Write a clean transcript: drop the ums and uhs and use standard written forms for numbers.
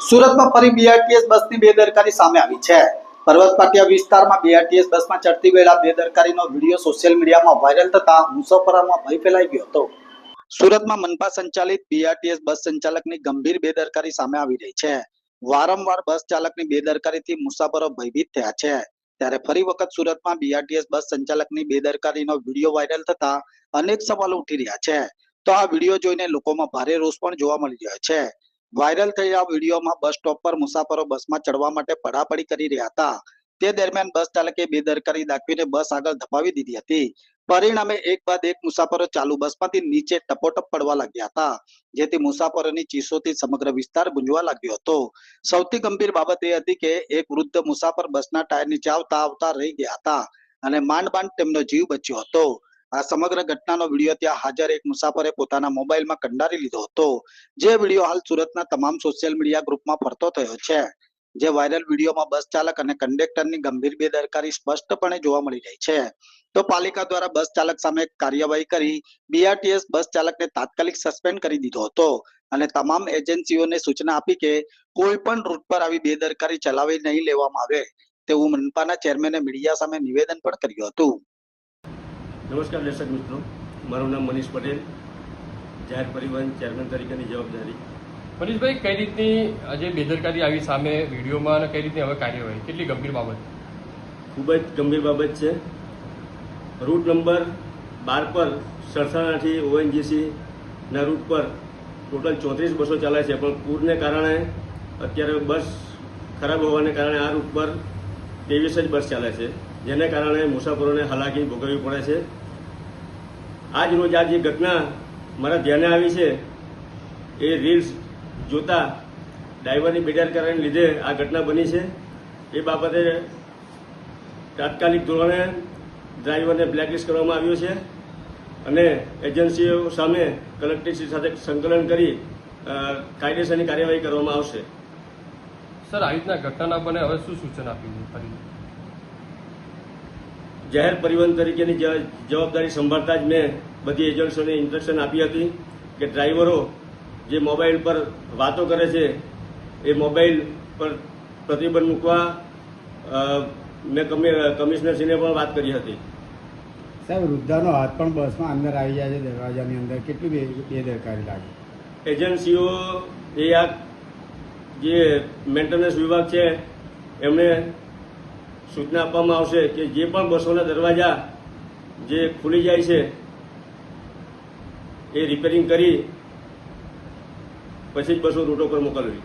સુરતમાં ફરી બીઆરટીએસ બસની બેદરકારી સામે આવી છે। પર્વત પાટિયા વિસ્તારમાં બીઆરટીએસ બસમાં ચડતી વેળા બેદરકારીનો વિડીયો સોશિયલ મીડિયામાં વાયરલ થતા મુસાફરોમાં ભય ફેલાઈ ગયો હતો। સુરતમાં મનપા સંચાલિત બીઆરટીએસ બસ સંચાલકની ગંભીર બેદરકારી સામે આવી રહી છે। વારંવાર બસ ચાલકની બેદરકારીથી મુસાફરો ભયભીત થયા છે। ત્યારે ફરી વખત સુરતમાં બીઆરટીએસ બસ સંચાલકની બેદરકારીનો વિડીયો વાયરલ થતા અનેક સવાલો ઉઠી રહ્યા છે। તો આ વિડીયો જોઈને લોકોમાં ભારે રોષ પણ જોવા મળી રહ્યો છે। વાયરલ થયેલા વિડીયોમાં બસ સ્ટોપ પર મુસાફરો બસમાં ચડવા માટે પડાપડી કરી રહ્યા હતા। તે દરમિયાન બસ ચાલકે બેદરકારી દાખવીને બસ આગળ ધપાવી દીધી હતી। પરિણામે એક બાદ એક મુસાફરો ચાલુ બસમાંથી નીચે ટપોટપ પડવા લાગ્યા હતા, જેથી મુસાફરોની ચીસોથી સમગ્ર વિસ્તાર ગુંજવા લાગ્યો હતો। સૌથી ગંભીર બાબત એ હતી કે એક વૃદ્ધ મુસાફર બસના ટાયર નીચે આવતા રહી ગયા હતા અને માંડ તેમનો જીવ બચ્યો હતો। આ સમગ્ર ઘટનાનો વિડીયો ત્યાં હાજર એક મુસાફરે પોતાના મોબાઈલમાં કંડારી લીધો હતો, જે વિડીયો હાલ સુરતના તમામ સોશિયલ મીડિયા ગ્રુપમાં ફરતો થયો છે। જે વાયરલ વિડીયોમાં બસ ચાલક અને કંડક્ટરની ગંભીર બેદરકારી સ્પષ્ટપણે જોવા મળી રહી છે। તો પાલિકા દ્વારા બસ ચાલક સામે કાર્યવાહી કરી બીઆરટીએસ બસ ચાલકને તાત્કાલિક સસ્પેન્ડ કરી દીધો હતો અને તમામ એજન્સીઓને સૂચના આપી કે કોઈ પણ રૂટ પર આવી બેદરકારી ચલાવી નહીં લેવામાં આવે તેવું મનપાના ચેરમેને મીડિયા સામે નિવેદન પણ કર્યું હતું। નમસ્કાર દર્શક મિત્રો, મારું નામ મનીષ પટેલ, જાહેર પરિવહન ચેરમેન તરીકેની જવાબદારી। મનીષભાઈ, કઈ રીતની આજે બેદરકારી આવી સામે વિડીયોમાં અને કઈ રીતની હવે કાર્યવાહી, કેટલી ગંભીર બાબત? ખૂબ જ ગંભીર બાબત છે। રૂટ નંબર 12 પર સરસાણાથી ઓએનજીસીના રૂટ પર ટોટલ 34 બસો ચાલે છે, પણ પૂરને કારણે અત્યારે બસ ખરાબ હોવાને કારણે આ રૂટ પર 23 જ બસ ચાલે છે, જેને કારણે મુસાફરોને હાલાકી ભોગવવી પડે છે। આજ રોજ આ જે ઘટના મારા ધ્યાને આવી છે એ રીલ્સ જોતા ડ્રાઈવરની બેદરકારીને લીધે આ ઘટના બની છે। એ બાબતે તાત્કાલિક ધોરણે ડ્રાઈવરને બ્લેકલિસ્ટ કરવામાં આવ્યો છે અને એજન્સીઓ સામે કલેક્ટરશ્રી સાથે સંકલન કરી કાયદેસરની કાર્યવાહી કરવામાં આવશે। સર, આવી રીતના ઘટના ના બને હવે શું સૂચન આપ્યું ફરી? જાહેર પરિવહન તરીકેની જવાબદારી સંભાળતા જ મેં બધી એજન્સીઓને ઇન્સ્ટ્રક્શન આપી હતી કે ડ્રાઈવરો જે મોબાઈલ પર વાતો કરે છે એ મોબાઈલ પર પ્રતિબંધ મૂકવા મેં કમિશનરશ્રીને પણ વાત કરી હતી। સાહેબ, વૃદ્ધાનો હાથ પણ બસમાં અંદર આવી જાય છે દરવાજાની અંદર, કેટલી બેદરકારી લાગે? એજન્સીઓ એ આ જે મેન્ટેનન્સ વિભાગ છે એમને સૂચના આપવામાં આવશે કે જે પણ બસોના દરવાજા જે ખુલી જાય છે એ રિપેરિંગ કરી પછી જ બસો રૂટો પર મોકલવી।